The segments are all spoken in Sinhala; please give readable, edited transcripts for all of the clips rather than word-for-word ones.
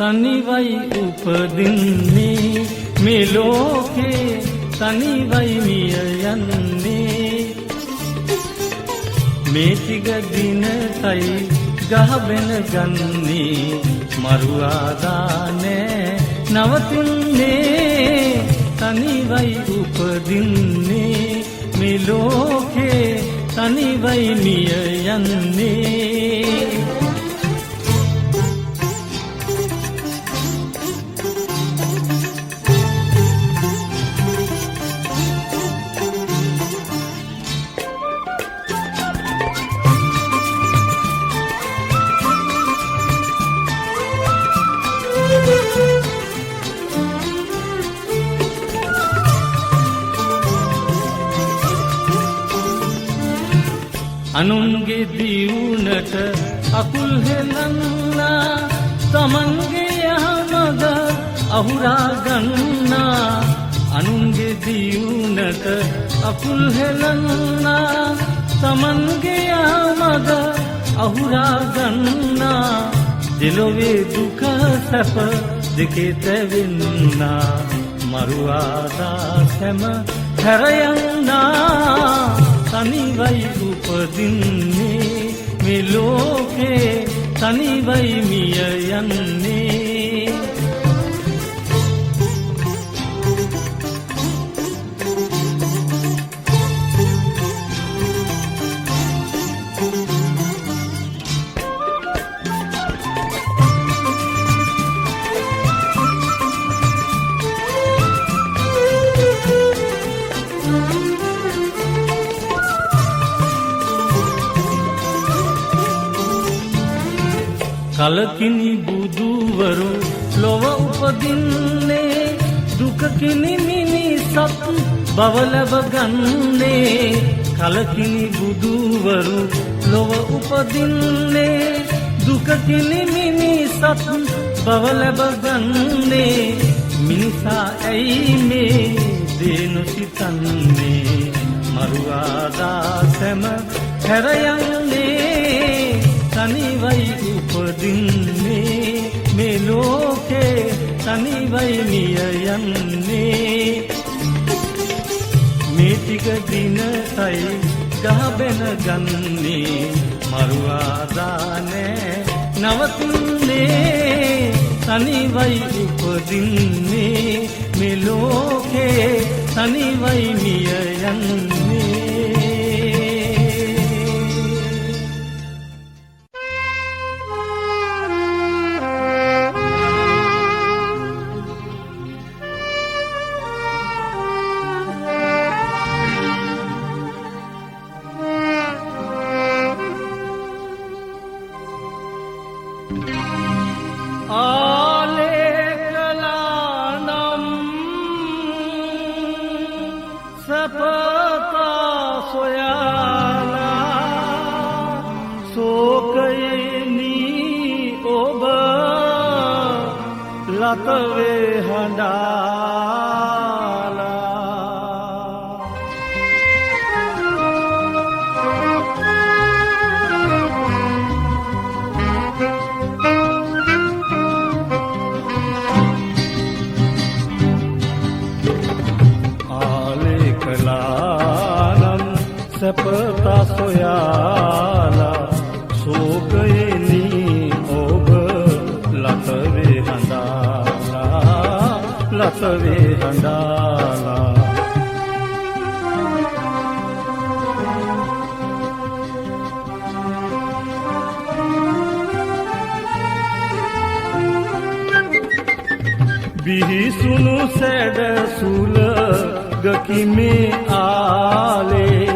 තනිවයි උපදින්නේ මේ ලෝකේ තනිවයි මිය යන්නේ මේ ටික දිනයි ගහබෙන ගන්නේ මරුවාදානේ නවතින්නේ තනිවයි උපදින්නේ මේ ලෝකේ තනිවයි මිය යන්නේ අනුන්ගේ දියුණට අකුල් හෙලන්නා තමන්ගේ යහමග අහුරා ගන්නා අනුන්ගේ දියුණට අකුල් හෙලන්නා තමන්ගේ යහමග අහුරා ගන්නා දෙලොවේ දුක සැප දෙකේ තැවෙන්නා මරුවාදා සැම හැරයන්නා තනිවයි උපදින්නේ මේ ලෝකේ තනිවයි මිය යන්නේ කලකිනි බුදුවරු ලොව උපදින්නේ දුකකිනි මිනිසත් බව ලැබ ගන්නේ කලකිනි බුදුවරු ලොව උපදින්නේ දුකකිනි මිනිසත් බව ලැබ ගන්නේ මිනිසා ඇයි මේ දේ නොසිතන්නේ මරුවාදා සැම හැරයන්නේ තනිවයි උපදින්නේ මේ ලෝකේ තනිවයි මිය යන්නේ මේ ටික දිනයි ගහබෙන ගන්නේ මරුවාදානේ නවතින්නේ තනිවයි උපදින්නේ මේ ලෝකේ තනිවයි මිය යන්නේ ලතවේ හඬාලා ආලේ කලානම් සැපතා සොයාලා සෝකයේනි ඔබ ලතවේ හඬාලා ලතවේ හඬාලා බිහිසුණු සැඩ සුලගකිමේ ආලේ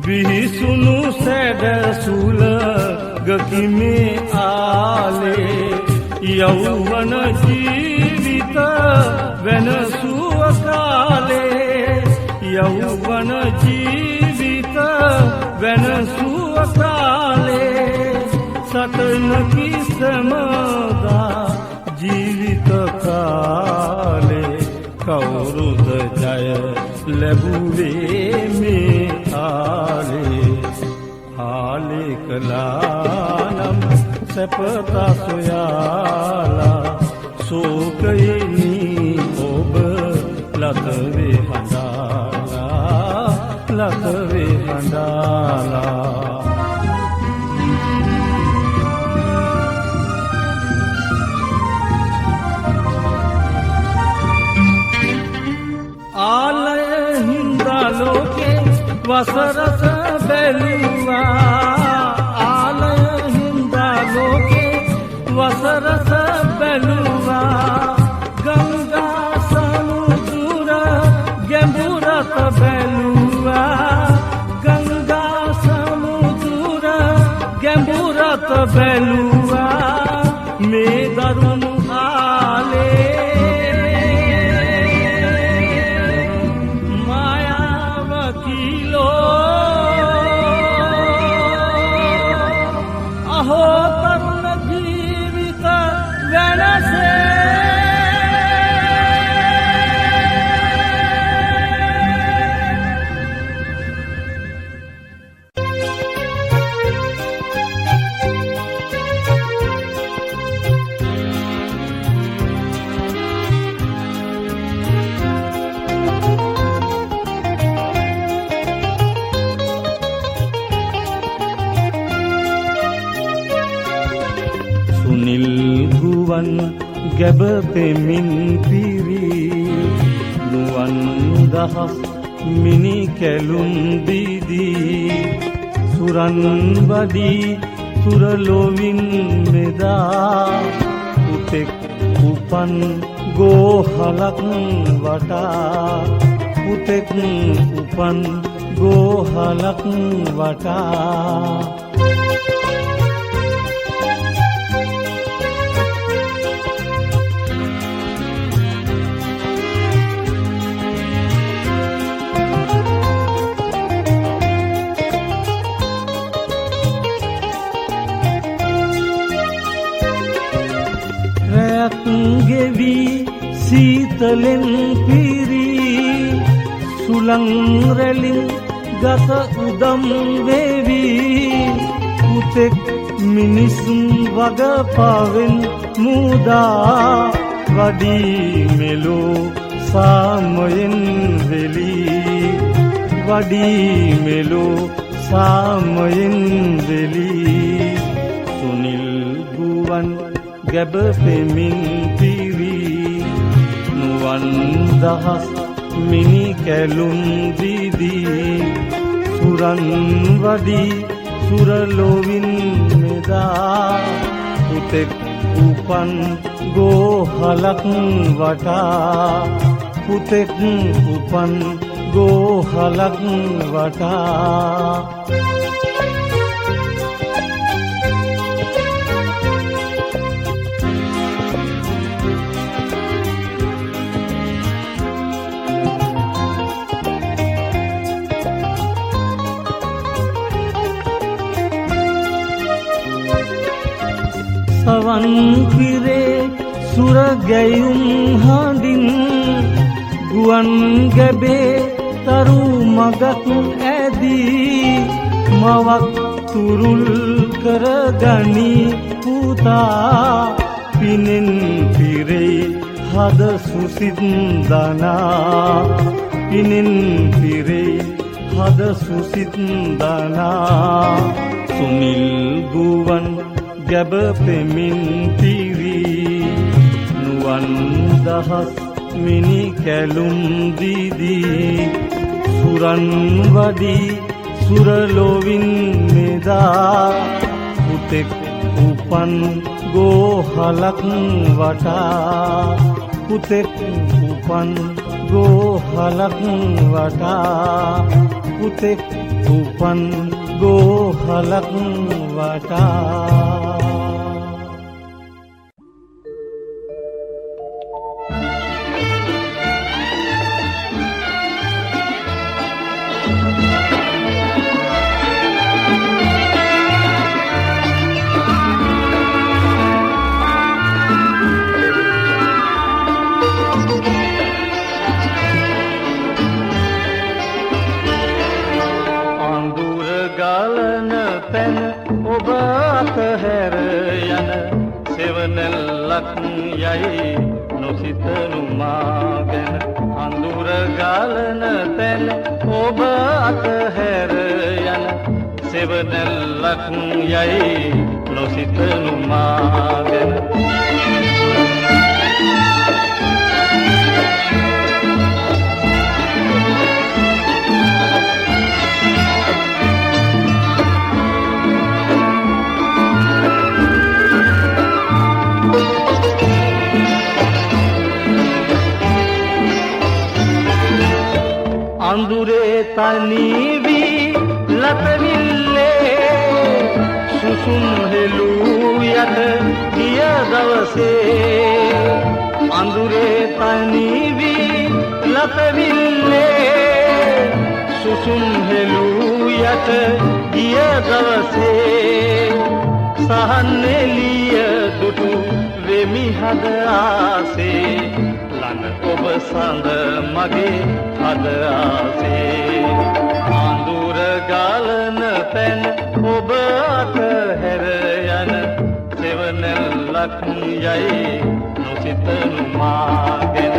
බිහිසුණු සැඩ සුලගකිමේ ආලේ යෞවන ජීවිත වෙනසුව කාලේ යෞවන ජීවිත වෙනසුව කාලේ සතන කිසමදා ජීවිත කාලේ කවුරුද ජය ලැබුවේ මේ ආලේ කලානම් සැපත සොයාලා සෝකයෙනි ඔබ ලතවේ හඬාලා ලතවේ හඬාලා ආලය හින්දා ලෝකේ වසරස බැලුවා ආලය හින්දා ලෝකේ වසරස බැලුවා ගංගා සමුදුර ගැඹුරට බැලුවා ගංගා සමුදුර ගැඹුරට බැලුවා මේ දරුණු ආලේ ගැබ පෙමින් පිරී නුවන් දහස් මිනි කැලුම් දීදී සුරන් වදී සුරලොවින් මෙදා පුතෙක් උපන් ගෝහලක් වටා පුතෙක් උපන් ගෝහලක් වටා ගෙවි සීතලෙන් පිරී සුළං රැලින් ගත උදම් වේවි පුතෙක් මිනිසුන් වග පවෙන් මුදා වඩී මෙලෝ සාමයෙන් වෙලී වඩී මෙලෝ සාමයෙන් වෙලී සුනිල් ගුවන් ගැබ පෙමින් පිරී නුවන් දහස් මිනි කැලුම් දීදී සුරන් වදී සුරලොවින් මෙදා පුතෙක් උපන් ගෝහලක් වටා පුතෙක් උපන් ගෝහලක් වටා සවන් පිරේ සුර ගැයුම් හඬින් ගුවන් ගැබේ තරු මගක් ඇදී මවක් තුරුල් කරගනි පුතා පිනෙන් පිරේ හද සුසින්දනා පිනෙන් පිරේ හද සුසින්දනා සුනිල් ගුවන් ගැබ පෙමින් පිරී නුවන් දහස් මිනි කැලුම් දීදී සුරන් වදී සුරලොවින් මෙදා පුතෙක් උපන් ගෝහලක් වටා පුතෙක් උපන් ගෝහලක් වටා පුතෙක් උපන් ගෝහලක් වටා පැන ඔබ අතහැර යයි නොසිතනු මාගෙන අඳුර ගලන තැන ඔබ අතහැර යන සෙවණැල්ලක් යයි නොසිතනු මාගෙන අඳුරේ තනි වී ලතවිල්ලේ සුසුම් හෙළූ යට ගිය දවසේ අඳුරේ තනි වී ලතවිල්ලේ සුසුම් හෙළූ යට ගිය දවසේ සහන් එළිය දුටු වෙමි හද ආසේ ලන ඔබ සඳ මගේ හද ආසේ අඳුර ගලන තැන ඔබ අතහැර යන සෙවණැල්ලක් යයි නොසිතනු මාගෙන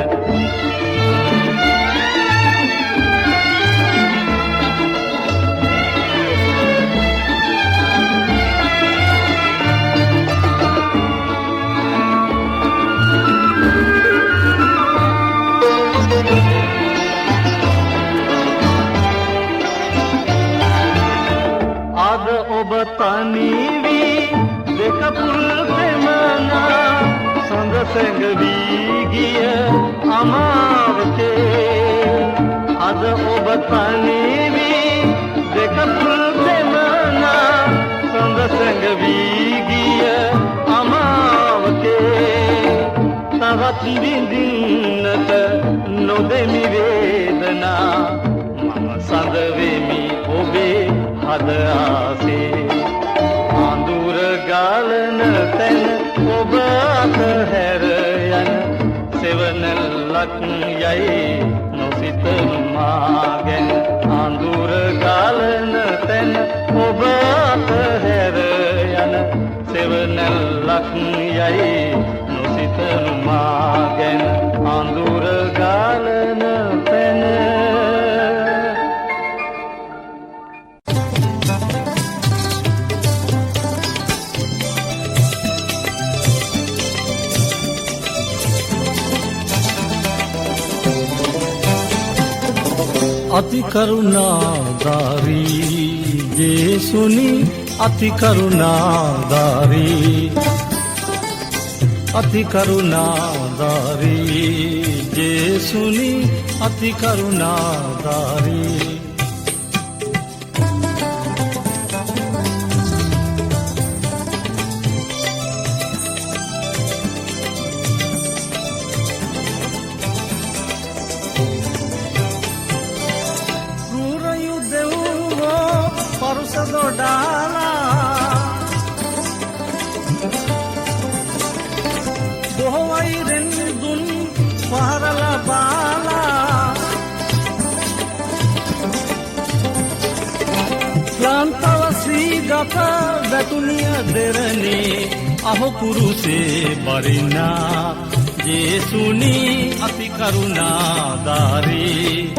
ඔබ තනි වී දෙක පුල් ප්‍රේමනා සඳ සැඟවී ගිය අමාවකේ අද ඔබ තනි වී දෙක පුල් ප්‍රේමනා සඳ සැඟවී ගිය අමාවකේ තවත් විඳින්නට නොදෙමි වේදනා මම සඳ වෙමි ඔබේ හද ආසේ අඳුර ගලන තැන ඔබ අතහැර යන සෙවණැල්ලක් යයි නොසිතනු මාගෙන අඳුර ගලන තැන ඔබ අතහැර යන සෙවණැල්ලක් යයි නොසිතනු මාගෙන අඳුර ගලන තැන अति करुणाधारी येसुनी अति करुणाधारी अति करुणाधारी येसुनी अति करुणाधारी ගත වැටුනිය දෙරනේ අහෝ කුරුසේ බරිනා යේසුනි අති කරුණාධාරී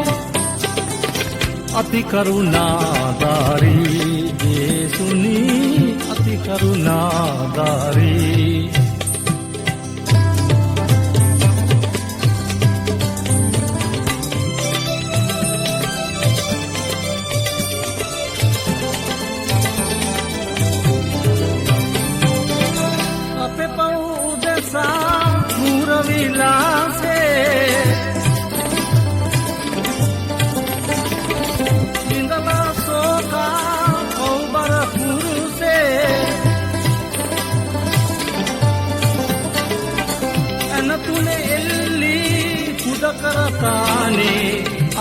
අති කරුණාධාරී යේසුනි අති කරුණාධාරී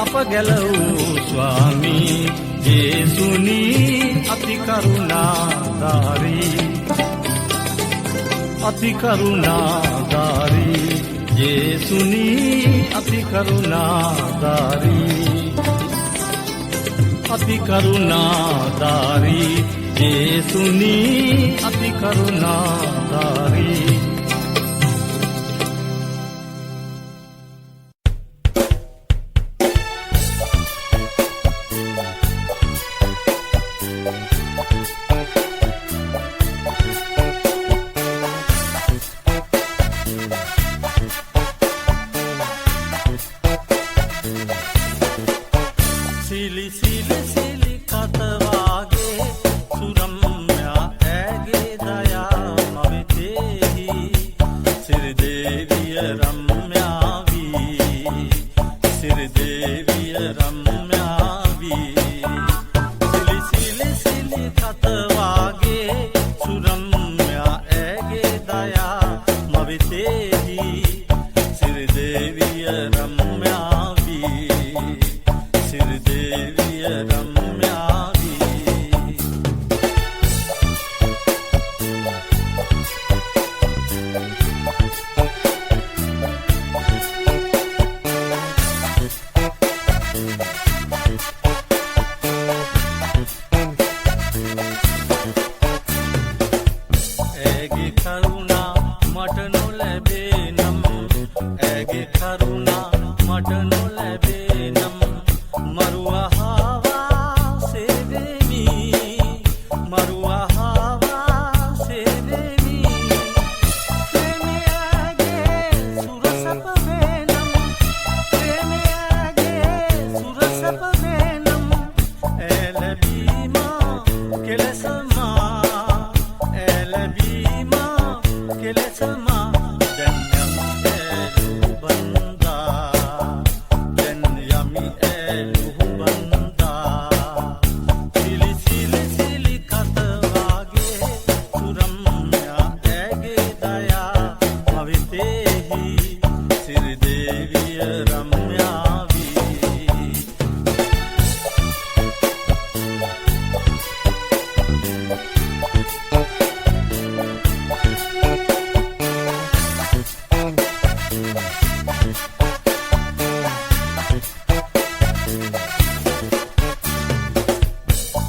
අප ගැලවූ ස්වාමී යේසුනි අති කරුණාධාරී අති කරුණාධාරී යේසුනි අති කරුණාධාරී අති කරුණාධාරී යේසුනි අති කරුණාධාරී සිරිදේවිය රම්‍යාවී සිරිදේවිය රම්‍යාවී ඇගේ කරුණා මට නොලැබේ නම් ඇගේ කරුණා මට නොලැබේ නම් මරුවහවා සේවෙමි මරුවහවා සේවෙමි ප්‍රේමයාගේ සුරසප වේනම් ප්‍රේමයාගේ සුරසප වේනම් ඇලබීම කෙලසමා ඇලබීම කෙලසමා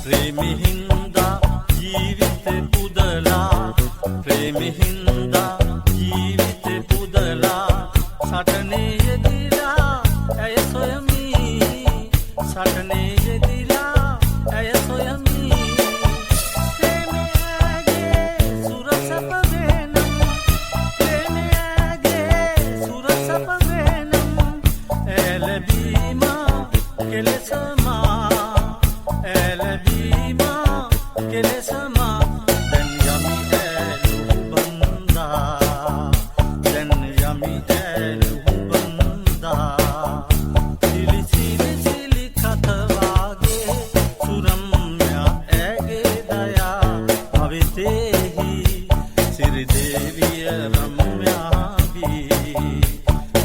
ප්‍රේමහින්දා ජීවිතේ පුදලා ප්‍රේමහින්දා ජීවිතේ පුදලා සටනේ යෙදිලා ඇය සොයමි සටනේ යෙදිලා ඇය සොයමි ප්‍රේමයාගේ සුරසප වේනම් ප්‍රේමයාගේ සුරසප වේනම් ඇලබීම කෙලසමා ඇලබීම කෙලෙසමා දැන් යමි ඇලු බන්දා දැන් යමි ඇලු බන්දා සිලි සිලි සිලි කතවාගේ සුරම්යා ඇගේ දයා භවිතේහි සිරිදේවිය රම්‍යාවී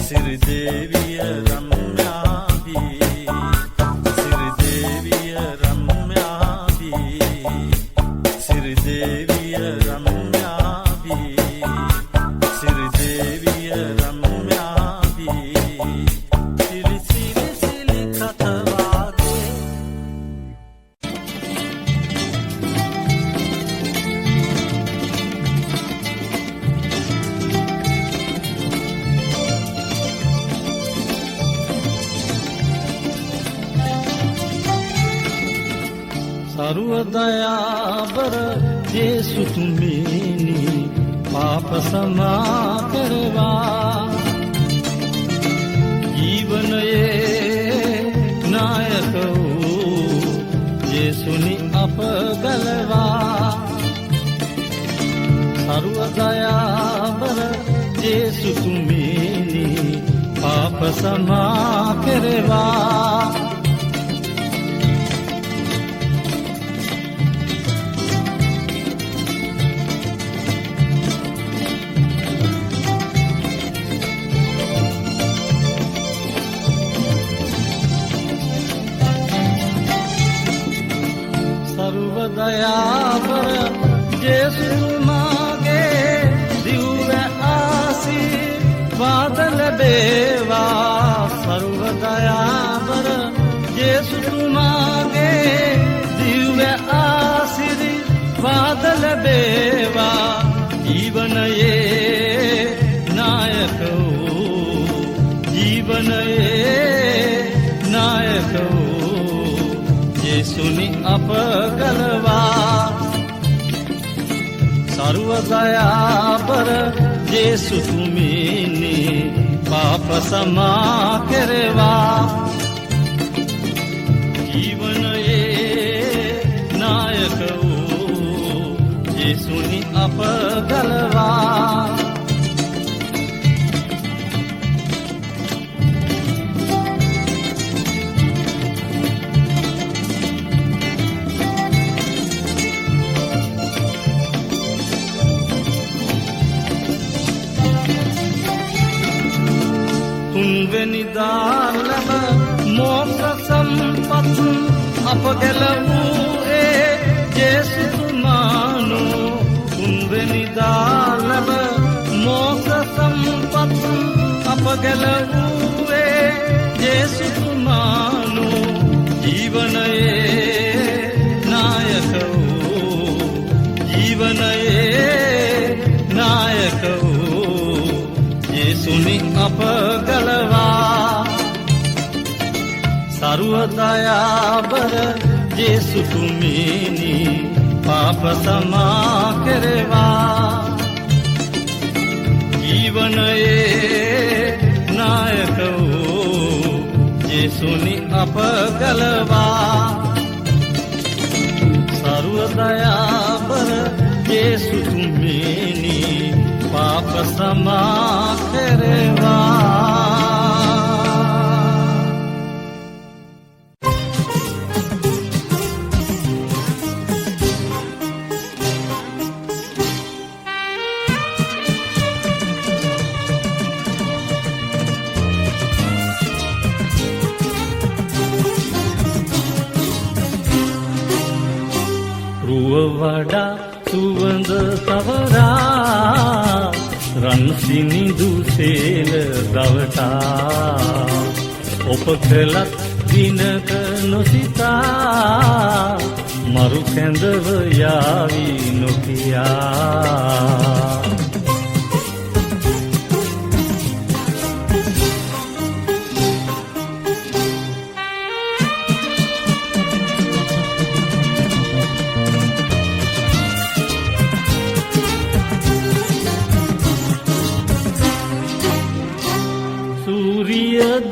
සිරිදේවිය රම්‍යාවී සිරිදේවිය රම්‍යාවී සිරිදේවිය රම්‍යාවී සිරිදේවිය රම්‍යාවී සිලි සිලි සිලි කතවාගේ सर्वदयाबर येसु तुम्हें पाप क्षमा करवा जीवन ये नायक येसुनि अपगलवा सर्वदयाबर येसु तुम्हें पाप क्षमा करवा सर्वदयाबर येसु मागे दिव्य आशीर्वाद लबेवा सर्वदयाबर येसु मागे दिव्य आशीर्वाद लबेवा जीवन ये नायक जीवन ये नायक येसुनि अपगलवा सर्वदयाबर येसु तुम्हें पाप क्षमा करवा जीवन ये नायक येसुनि अपगलवा තුන්වෙනිදා ලැබ මෝක්ෂ සම්පත් අප ගැලවූයේ ජේසුතුමානු. තුන්වෙනිදා ලැබ මෝක්ෂ සම්පත් අප ගැලවූයේ ජේසුතුමානු. ජීවනයේ නායක වූ ජීවනයේ නායක වූ යේසුනි අප ගලවා. සර්වදයාබර යේසු තුමීනි පාප සමා කෙරෙවා. ජීවනයේ නායක වූ යේසුනි අප ගලවා. සර්වදයාබර යේසු තුමීනි පාප සමා කෙරෙවා. වඩා සුවඳ තවරා රන් සිනිඳු සේල දවටා. ඔප කළත් දිනක නොසිතා මරු කැඳව යාවි නොකියා.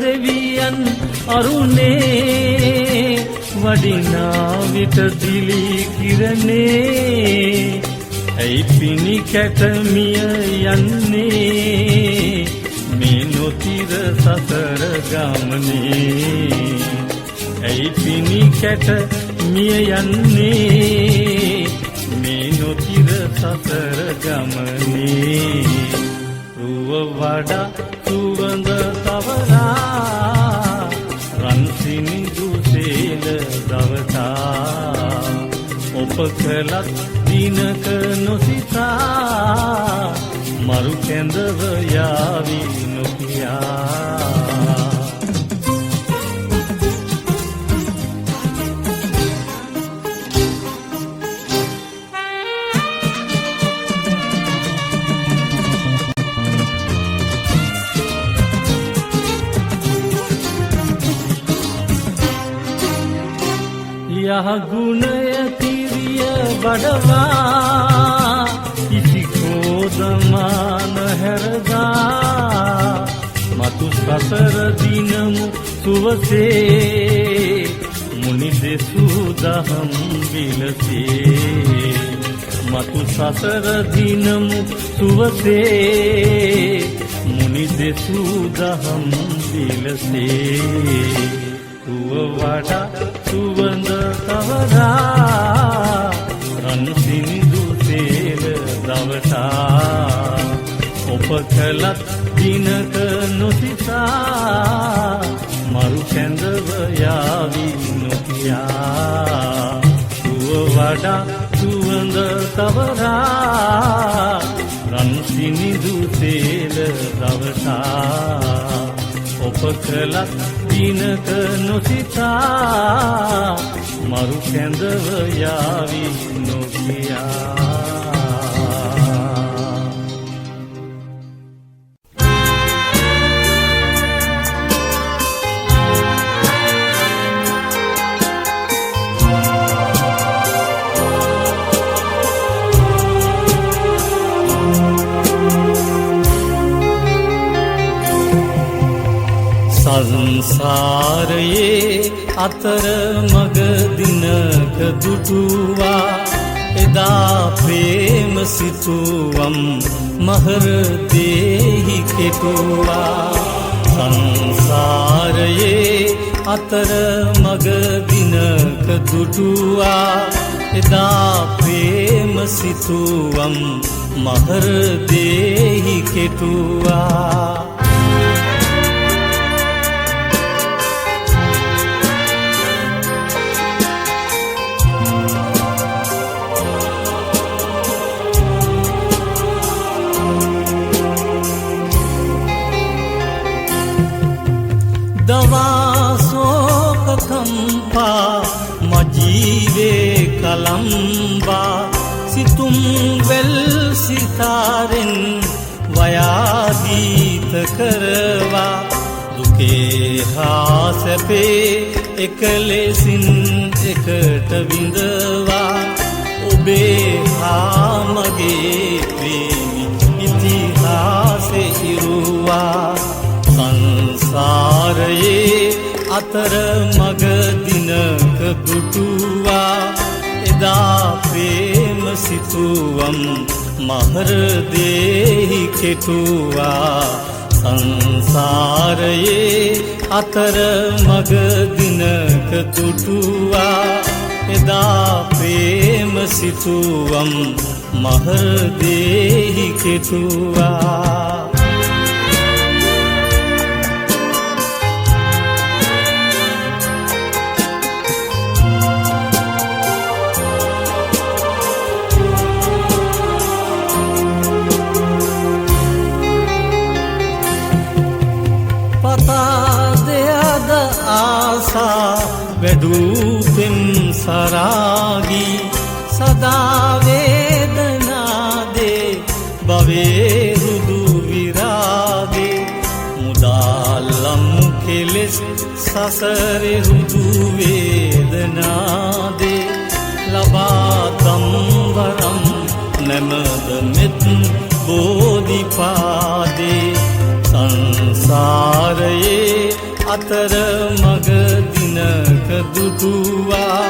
දෙවියන් අරුණේ වඩිනා විට දිලි කිරණේ. ඇයි පිණි කැටමිය යන්නේ මේ නොතිර සසර ගමනේ. ඇයි පිණි කැටමිය යන්නේ මේ නොතිර සසර ගමනේ. රුව වඩා සුවඳ තවරා රන් සිනිඳු සේල දවටා. ඔප කළත් දිනක නොසිතා මරු කැඳව යාවි නොකියා. යහගුණය තිරිය බඩවා ඉසි කෝදමාන හැරදා. මතු සසර දිනමු සුවසේ මුනි දෙසූ දහම් විලසේ. මතු සසර දිනමු සුවසේ මුනි දෙසූ දහම් විලසේ. රුව වඩා සුවඳ තවරා රන් සිනිඳු සේල දවටා. ඔප කළත් දිනක නොසිතා මරු කැඳව යාවි නොකියා. රුව වඩා සුවඳ තවරා රන් සිනිඳු සේල දවටා. ඔප කළත් දිනක නොසිතා මරු කැඳව යාවි නොකියා. සංසාරයේ අතර මග දිනක දුටුවා. එදා ප්‍රේම සිතුවම් මහර දේහි කෙටුවා. සංසාරයේ අතර මග දිනක දුටුවා. එදා ප්‍රේම සිතුවම් මහර දේහි කෙටුවා. ලවාසෝකකම්පා මජීවේ කළම්බා සිතුම් වෙල් සිතාරෙන් වයාගීත කරවා දුකේ හා සැපේ එක ලෙසින් එකට විඳවා ඔබේ හා මගේ ප්‍රේමි ඉතිහාසෙ ඉරුවා සංසාරයේ අතර මග දිනක දුටුවා එදා ප්‍රේම සිතුවම් මහරදෙහි කෙටුවා සංසාරයේ අතර මග දිනක දුටුවා එදා ප්‍රේම සිතුවම් මහරදෙහි කෙටුවා ආසා වැඩූ පෙම් සරාගී සදා වේදනාදේ භවේ රුදු විරාගේ මුදාලම් කෙලෙස් සසරේ රුදු වේදනාදේ ලබා දම්වරම් නැමද මෙත් බෝධිපාදේ සංසාරයේ අතර මග දිනක දුටුවා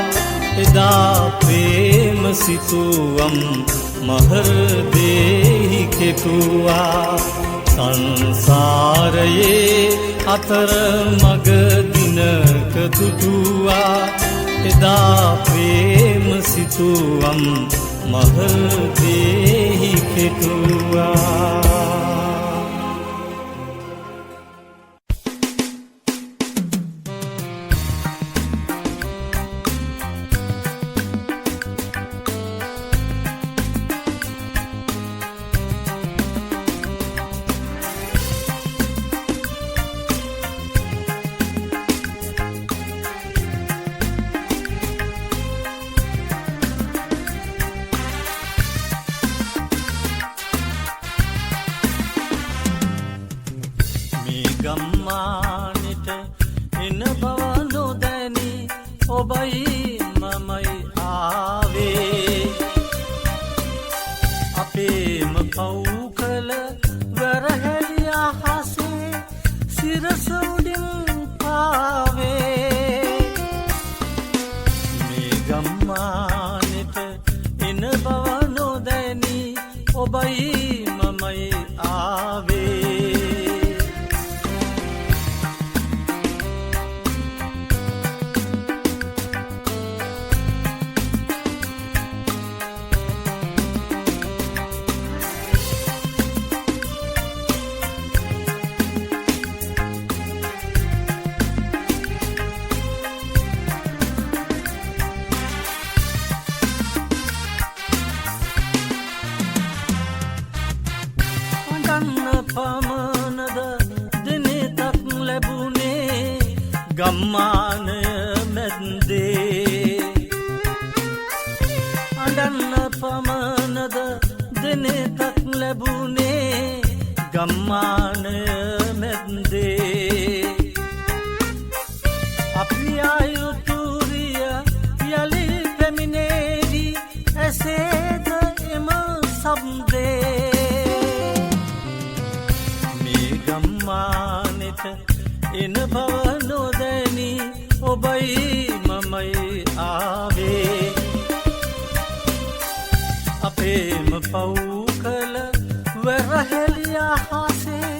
එදා ප්‍රේම සිතුවම් මහරදෙහි කෙටුවා සංසාරයේ අතර මග දිනක දුටුවා එදා ප්‍රේම සිතුවම් මහරදෙහි කෙටුවා ගම්මානෙට එන බව නොදැනි ඔබයි මමයි ආවේ අපේම පව් කළ වැරහැලි අහසේ සිරස උඩින් පාවේ මේ ගම්මානෙට එන බව නොදැනි ඔබයි මමයි ආවේ පමණද දිනෙතක් ලැබුණේ ගම්මානය මැද්දේ අඬන්න පමණද දිනෙතක් ලැබුණේ ගම්මානය මැද්දේ අපි ආයුතුරිය යලි පැමිණේවි ඇසේද එම සම්දේ ගම්මානෙට එන බව නොදැනි ඔබයි මමයි ආවේ අපේම පව් කළ වැරහැලි අහසේ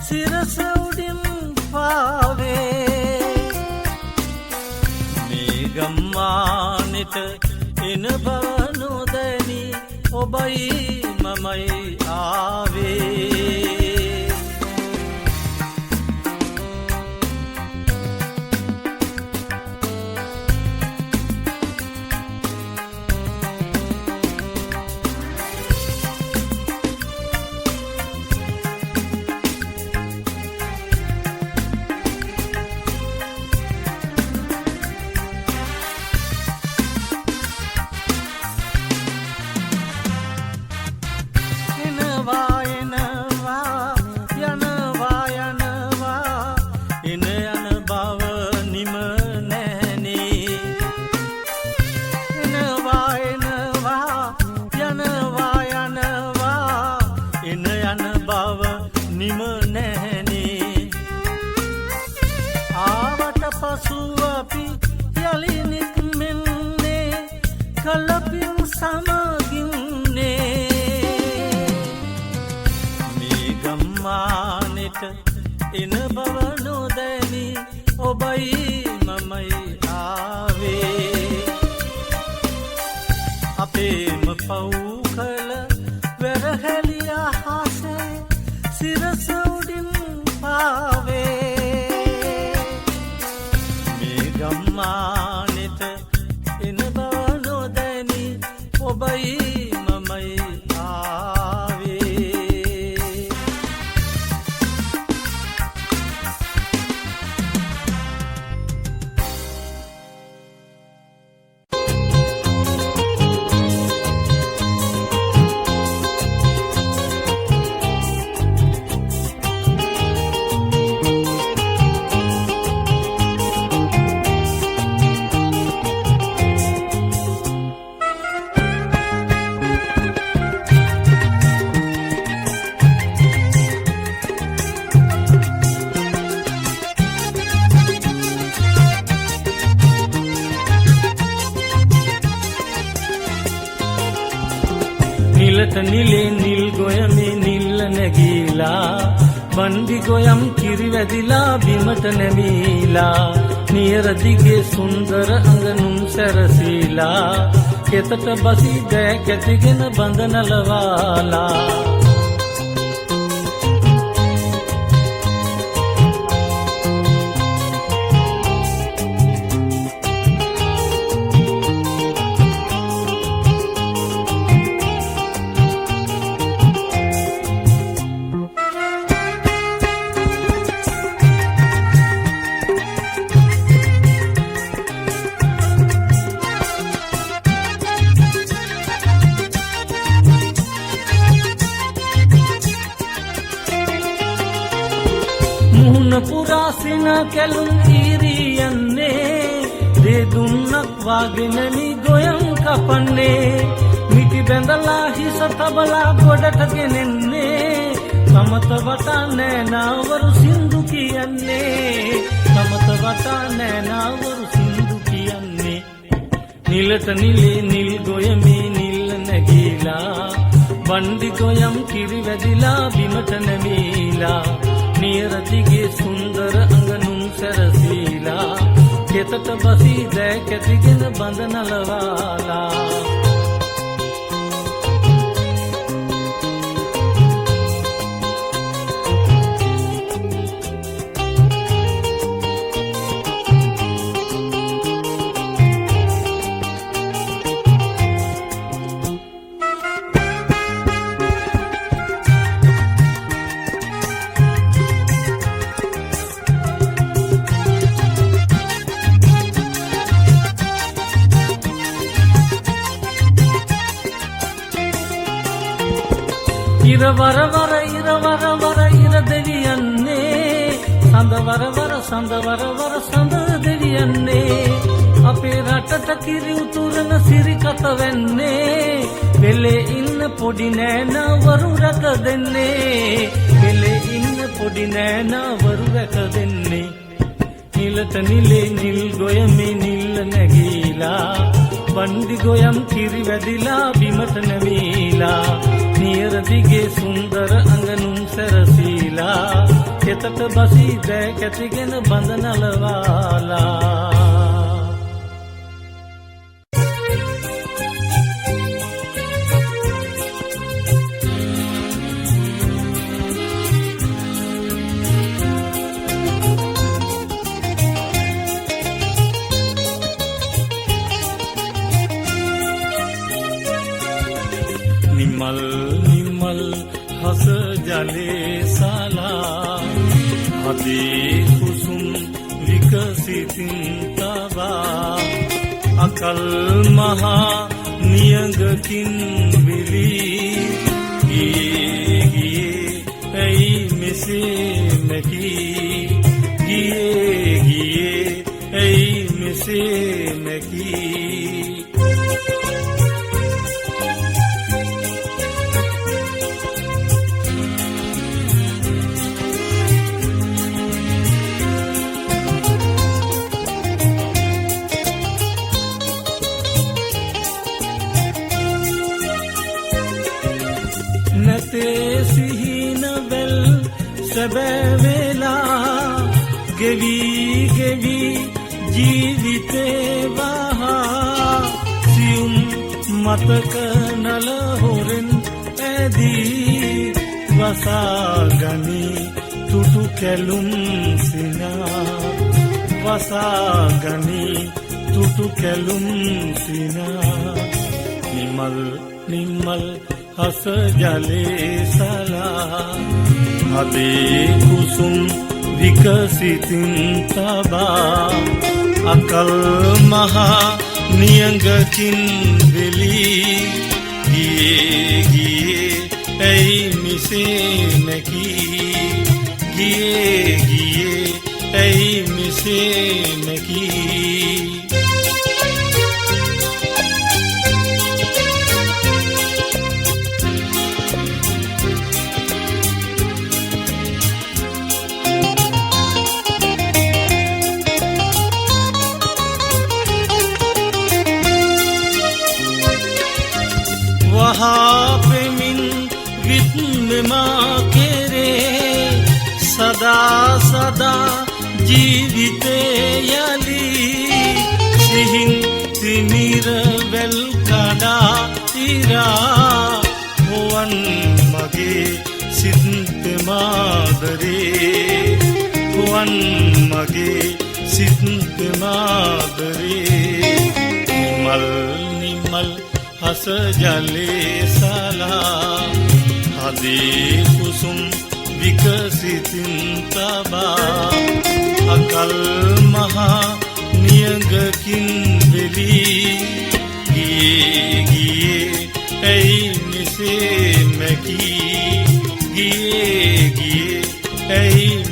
සිරස උඩින් පාවේ මේ ගම්මානෙට එන බව නොදැනි ඔබයි මමයි ආවේ එන යන බව නිම නැහනේ එනවා එනවා යනවා යනවා එන යන බව නිම නැහනේ ආවට පසු අපි යලි නික්මෙන්නේ කලපින් සමගින්නේ මේ ගම්මානෙට එන බව නොදැනි ඔබයි මමයි ආවේ අපේම පව් කළ වැරහැලිය අහසේ සිරස උඩින් පාවේ මේ ගම්මානෙට එන බව නොදැනි ඔබයි මමයි ආවේ නිලට නිලේ නිල් ගොයමේ නිල්ල නැගීලා බන්දි ගොයම් කිරි වැදිලා බිමට නැමීලා නියර දිගේ සුන්දර අඟනුම් සැරසීලා කෙතට බසී දෑ කැතිගෙන බඳ නලවාලා පුරාසින කැලුම් ඊරියන්නේ දෙදුන්නක් වාගෙනනි ගොයම් කපන්නේ මිටි බැඳලා හිස තබලා ගොඩට ගෙනෙන්නේ සමත වටා නෑනාවරු සින්දු කියන්නේ සමත වටා නෑනාවරු සින්දු කියන්නේ නිලට නිලේ නිල් ගොයමේ නිල්ල නැගීලා බන්දි ගොයම් කිරි වැදිලා බිමට නැමීලා නියර දිගේ සුන්දර අඟනුම් සැරසීලා කෙතට බසී දෑ කැතිගෙන බඳ නලවාලා ඉර වරවර ඉර දෙවියන්නේ සඳ වරවර සඳ දෙවියන්නේ අපේ රටට කිරි උතුරන සිරි කත වෙන්නේ වෙලේ ඉන්න පොඩි නෑනවරු රැක දෙන්නේ වෙලේ ඉන්න පොඩි නෑනවරු රැක දෙන්නේ නිලට නිලේ නිල් ගොයමේ නිල්ල නැගීලා බන්දි ගොයම් කිරි වැදිලා බිමට නැමීලා නියර දිගේ සුන්දර අඟනුම් සැරසීලා කෙතට බසී දෑ කැතිගෙන බඳ නලවාලා නිමල් නිමල් හස ජලේ සලා අදී කුසුම් විකසිතින් තබා අකල් මහා නියඟකින් විලී ගියේ ඇයි මෙසේ නැකී ගියේ මිසේ නැකී නැතේ සිහිනවල් සැබෑ වේලා ගෙවී ගෙවී ජීවිතේ වහා සියුම් මතක නල හොරෙන් ඇදී වසාගනි තුටු කැලුම් සිනා වසාගනි තුටු කැලුම් සිනා නිමල් නිමල් हस जले सला हदे कुसुम विकसितिन तबा अकल महा नियंगकिन वेली गिये गिये ऐ मिसे नकी गिये गिये ऐ मिसे नकी प्रेमिन वित्नमा केरे सदा सदा जीविते यली सिहिन तिमिर वेल कड़ा तिरा हुवन मगे सिद्ध मादरे हुवन मगे सिद्ध मादरे निमल निमल हस जले सला हदे कुसुम विकसितिन तबा अकल महा नियंगकिन वेली गिये गिये ऐ मिसे मैकी गिये गिये ऐ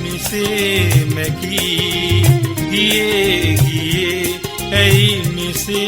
मिसे मैकी गिये गिये ऐ मिसे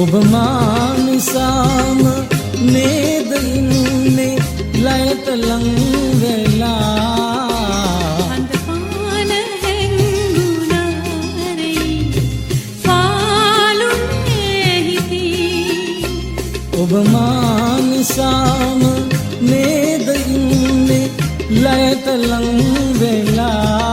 ඔබ මා නිසාම නේද ඉන්නේ ලයට ලං වෙලා හඳපාන හැංගුණාරේ පාලුනේ හිතී ඔබ මා නිසාම නේද ඉන්නේ ලයට ලං වෙලා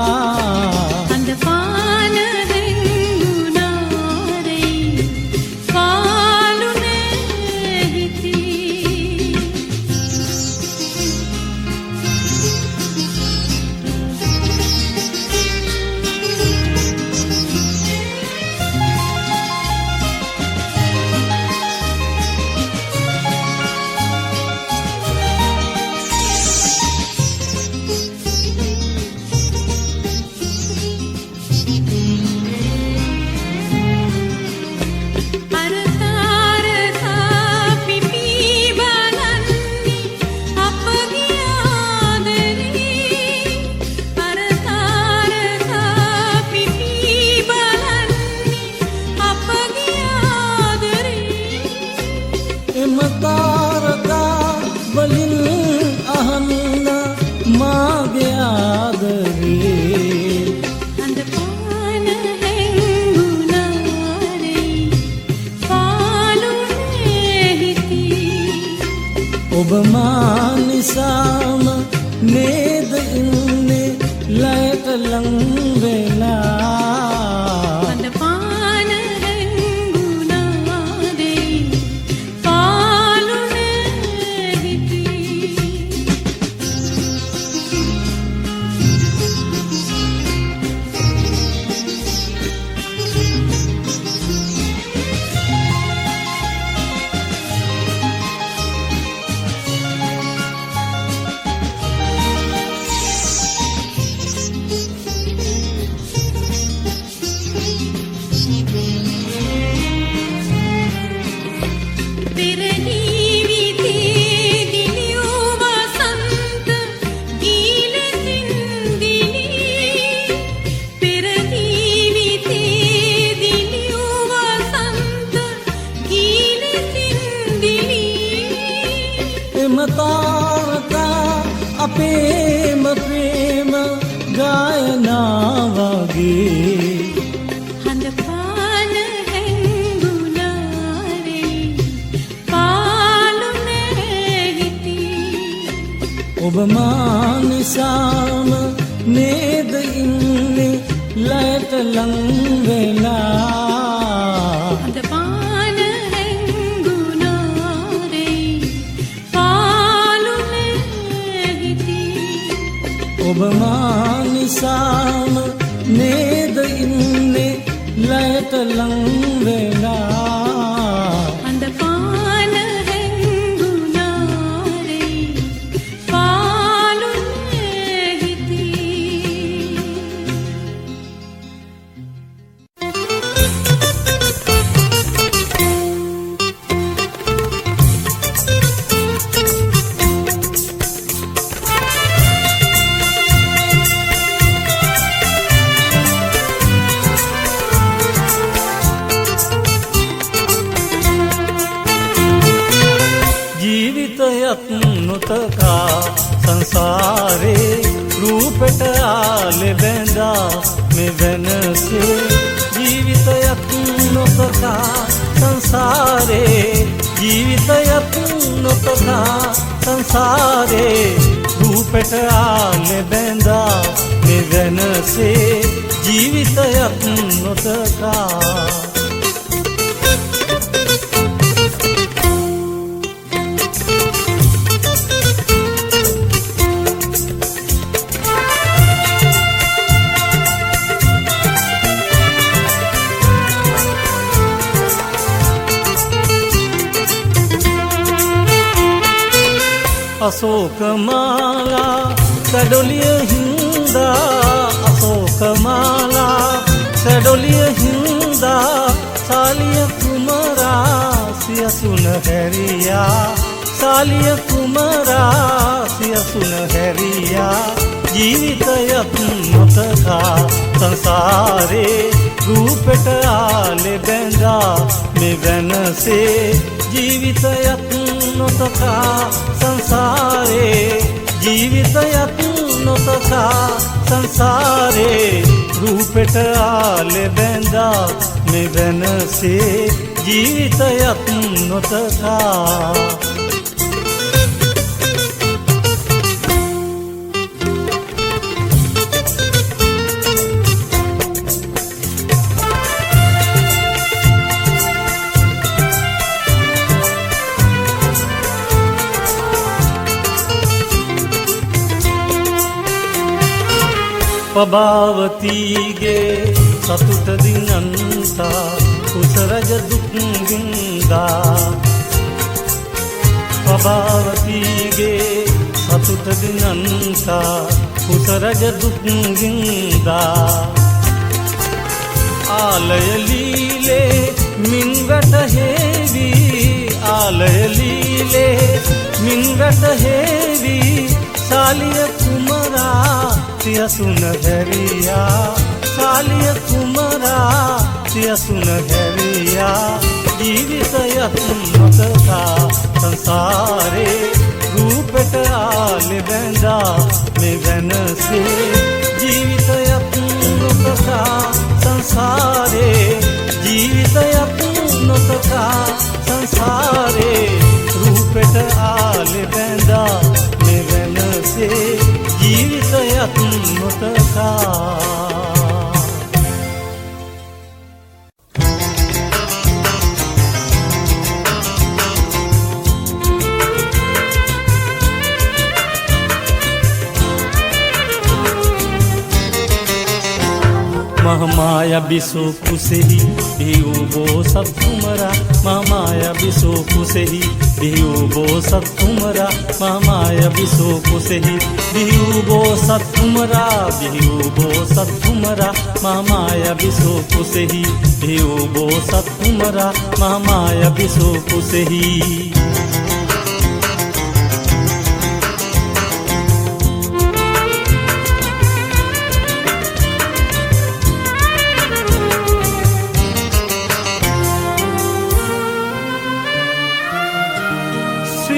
ඔබ මා නිසාම නේද ඉන්නේ ලයට ලං වෙලා හඳපාන හැංගුණාරේ පාලුනේ හිතී තාරකා අපේම ප්‍රේම ගායනාවගේ හඳ පාන හැංගුණාරේ පාලුනේ හිතී ඔබ මා නිසාම නේද ඉන්නේ ලයට ලං වෙලා හඳ පාන හැංගුණාරේ පාලුනේ හිතී ඔබ මා නිසාම නේද ඉන්නේ ලයට ලං වෙලා හඳ පාන හැංගුණාරේ පාලුනේ හිතී ජීවිතයත් නොතකා සංසාරේ රූපෙට ආලෙ බැඳා මෙවැනසේ ජීවිතයත් නොතකා සංසාරේ ජීවිතයත් නොතකා සංසාරේ රූපෙට ආලෙ බැඳා මෙවැනසේ ජීවිතයත් නොතකා අශෝකමාලා සැඩොලිය හින්දා අශෝකමාලා සැඩොලිය හින්දා සාලිය කුමරා සියසුන හැරියා සාලිය කුමරා සියසුන හැරියා ජීවිතයත් නොතකා සංසාරේ රූපෙට ආලෙ බැඳා මෙවැනසේ ජීවිතයත් නොතකා සංසාරේ ජීවිතයත් නොතකා සංසාරේ රූපෙට ආලෙ බැඳා මෙවැනසේ ජීවිතයත් නොතකා පබාවතීගේ සතුට දිනන්තා කුසරජ දුක් වින්දා පබාවතීගේ සතුට දිනන්තා කුසරජ දුක් වින්දා ආලය ලීලේ මින් වැටහෙවි ආලය ලීලේ මින් වැටහෙවි සාලිය කුමරා සියසුන හැරියා සාලිය කුමරා සියසුන හැරියා ජීවිතයත් නොතකා සංසාරේ රූපෙට ආලෙ බැඳා මෙවැනසේ ජීවිතයත් නොතකා සංසාරේ ජීවිතයත් නොතකා සංසාරේ රූපෙට ආලෙ බැඳා මෙවැනසේ ජීවිතයත් නොතකා महामाया बिसो कुसेही बिहू बो सब तुमरा महामाया बिसो कुसेही बिहू बो सब तुमरा महामाया बिसो कुसेही बिहू बो सब तुमरा बिहू बो सब तुमरा महामाया बिसो कुसेही बिहू बो सब तुमरा महामाया बिसो कुसेही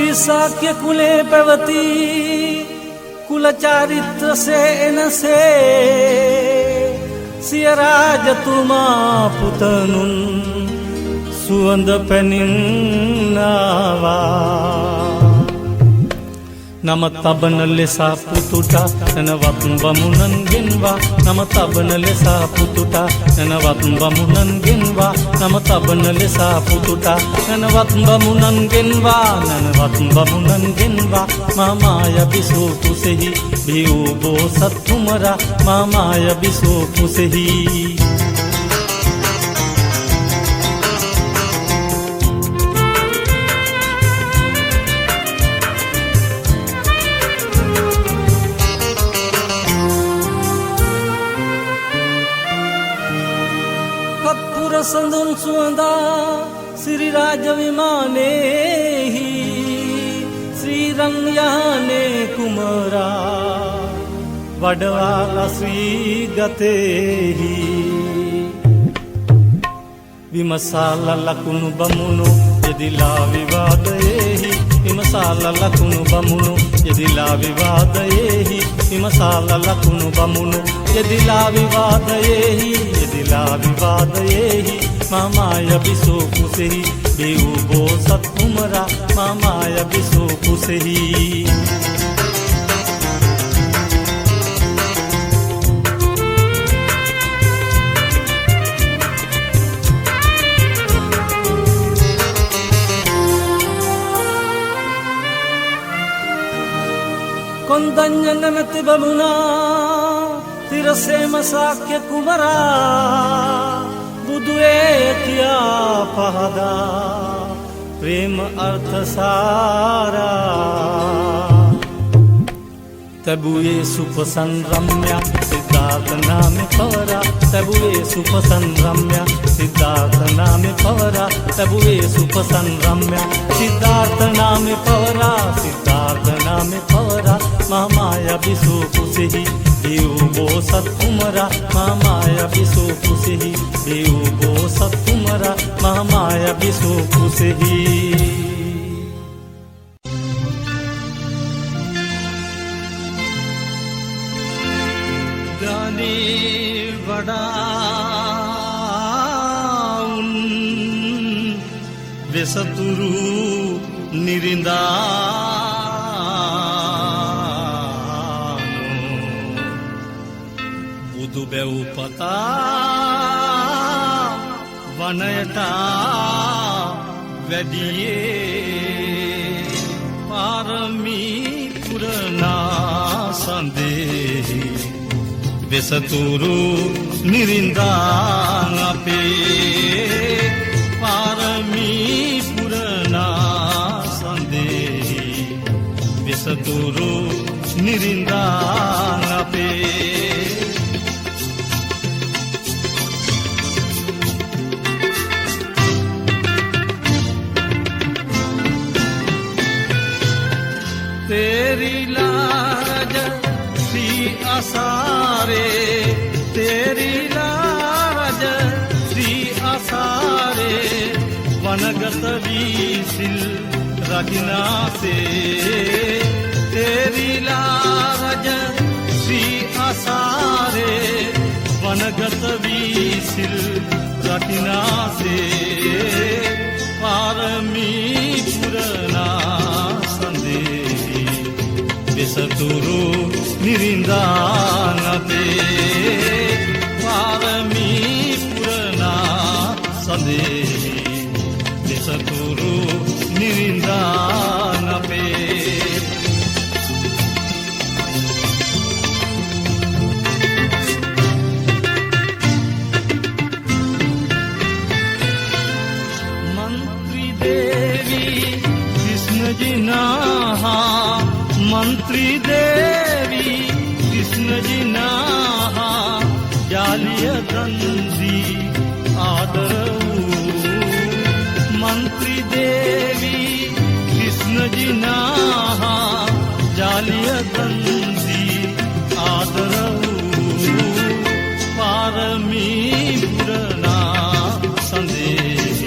श्री शाक्य कुले පැවති कुल चारित्र से එනසේ සිය රාජතුමා පුතනුන් සුවඳ පැනින්නවා නම තබන ලෙස පුතුට නනවත් බමුණන් ගෙන්වා නම තබන ලෙස පුතුට නනවත් බමුණන් ගෙන්වා නම තබන ලෙස පුතුට නනවත් බමුණන් ගෙන්වා නනවත් බමුණන් ගෙන්වා මාමාය බිසෝ කුසෙහි බිව් බෝසත් කුමරා මාමාය බිසෝ කුසෙහි සඳුන් සුවඳා සිරි රාජ විමානේහි ශ්‍රී රංයානේ කුමරා වඩවාලා ශ්‍රී ගතේහි විමසාල ලකුණු බමුණු යෙදිලා විවාදයේහි විමසාල ලකුණු බමුණු යෙදිලා විවාදයේහි විමසාල ලකුණු බමුණු යෙදිලා විවාදයේහි යෙදිලා විවාදයේහි මාමාය බිසෝ කුසෙහි බිව් බෝසත් කුමරා මාමාය බිසෝ කුසෙහි කොන්දඤ්ඤ නැමැති බමුණා තිරසේම ශාක්‍ය කුමරා බුදුවේ කියා පහදා ප්‍රේම අර්ථ සාරා තබුයේ සුපසංරම්‍ය සිද්ධාර්ථ නාමේ පවරා තබුයේ සුපසංරම්‍ය සිද්ධාර්ථ නාමේ පවරා තබුයේ සුපසංරම්‍ය සිද්ධාර්ථ නාමේ පවරා සිද්ධාර්ථ නාමේ පවරා මාමාය බිසෝ කුසෙහි බිව් බෝසත් කුමරා මාමාය බිසෝ කුසෙහි බිව් බෝසත් කුමරා මාමාය බිසෝ කුසෙහි ගානේ වඩාඋන් වෙසතුරු නිරින්දානෝ බුදු බැව් පතා වනයට වැඩියේ පාරමී පුරනා සඳෙහි වෙසතුරු නිරින්දාන් අපේ පාරමී පුරනා සඳෙහි වෙසතුරු නිරින්දාන් අපේ तेरीला रज श्री असारे तेरीला रज श्री असारे वनगत वीसिल रखना से तेरीला रज श्री असारे वनगत वीसिल रखना से पारमी पुरना වෙසතුරු නිරින්දාන අපේ පාරමී පුරනා සඳෙහි වෙසතුරු නිරින්දාන අපේ મંત્રી દેવી કૃષ્ણજીના मंत्री देवी कृष्ण जी ना जालिय दंदी आदर मंत्री देवी कृष्ण जी ना जालिय दंदी आदर पारमी पुरना संदेश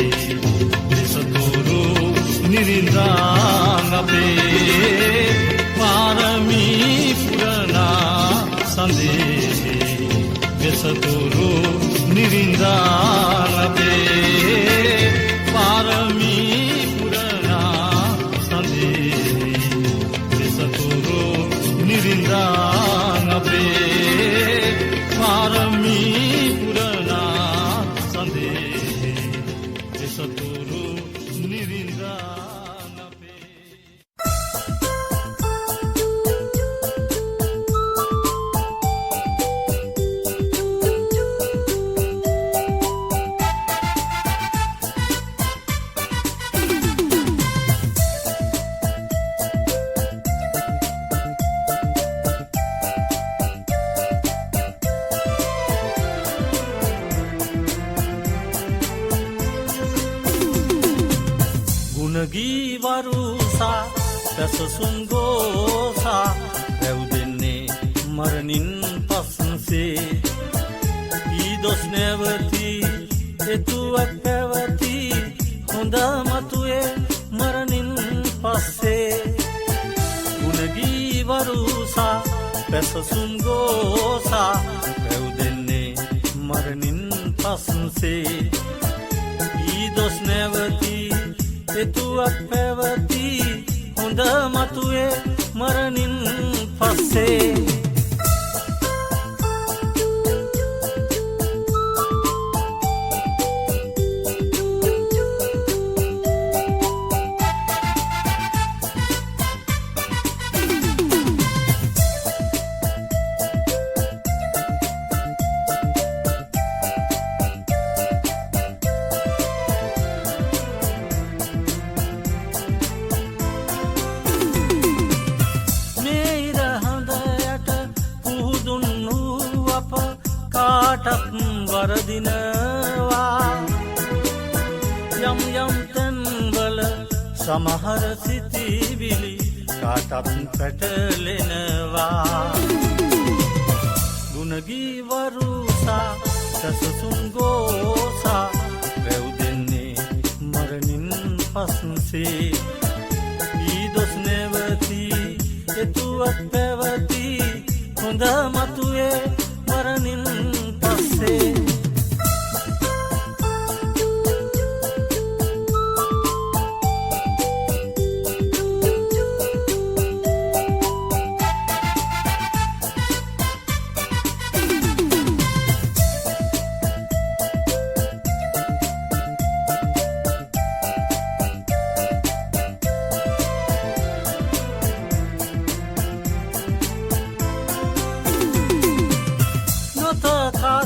सतुरु निरिंदान අපේ පාරමී පුරනා සඳේ වෙසතුරු නිරින්දාන් අපේ පාරමී පුරනා සඳේ වෙසතුරු නිරින්දාන් අපේ පාරමී පුරනා සඳේ වෙසතුරු නිරින්දාන් අපේ ගුණගී වරුසා පැසසුන් ගෝසා රැව් දෙන්නේ මරණින් පස්සේ ඊදොස් නැවති එතුවක් පැවති හොඳ මතුවේ මරණින් පස්සේ ගුණගී වරුසා පැසසුන් ගෝසා රැව් දෙන්නේ මරණින් පස්සේ ඊදොස් නැවති එතුවක් පැවති හොඳ මතුවේ මරණින් පස්සේ වරදිනවා යම් යම් තැන්වල සමහර සිතිවිලි කාටත් පැටලෙනවා ගුණගී වරුසා සසසුන් ගෝසා රැව් දෙන්නේ මරණින් පස්සේ ඊදොස් නැවති එතුවක් පැවති හොඳ මතුවේ මරණින් පස්සේ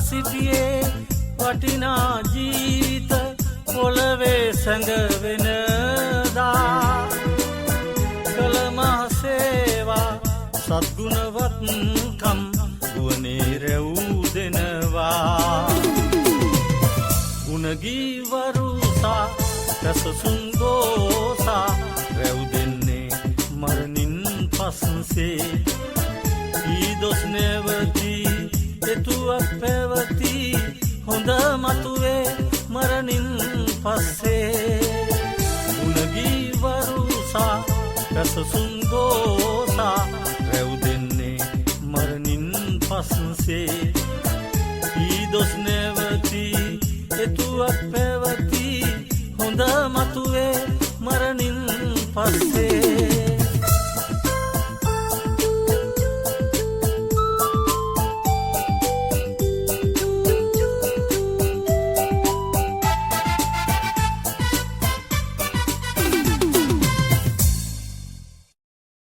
සිටියේ වටිනා ජීවිත පොළවේ සැඟවෙනදා කළ මහ සේවා සත්ගුණවත්කම් ගුවනේ රැව් දෙනවා ගුණගී වරුසා පැසසුන් ගෝසා රැව් දෙන්නේ මරණින් පස්සේ ඊදොස් නැවති එතුවක් පැවති හොඳ මතුවේ මරණින් පස්සේ ගුණගී වරුසා පැසසුන් ගෝසා රැව් දෙන්නේ මරණින් පස්සේ ඊදොස් නැවති එතුවක්